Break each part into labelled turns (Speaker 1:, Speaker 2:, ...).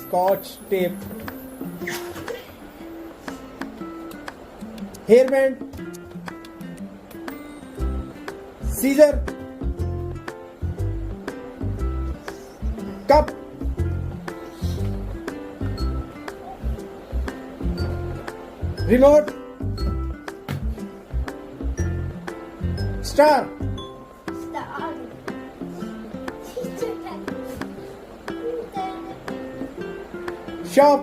Speaker 1: scotch tape, hairband, scissor, cup, remote, star, shop,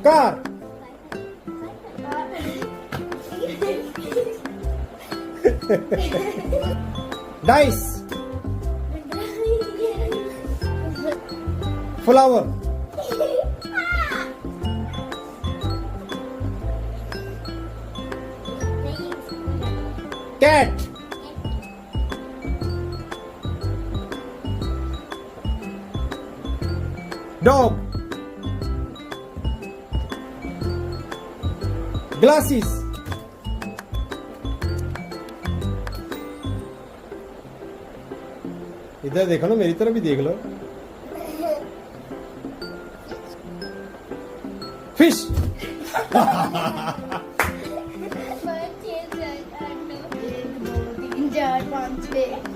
Speaker 1: car, dice, flower, cat, dog, glasses, इधर देखो ना, मेरी तरफ भी देख लो, फिश,
Speaker 2: 1 2 3 4 5 6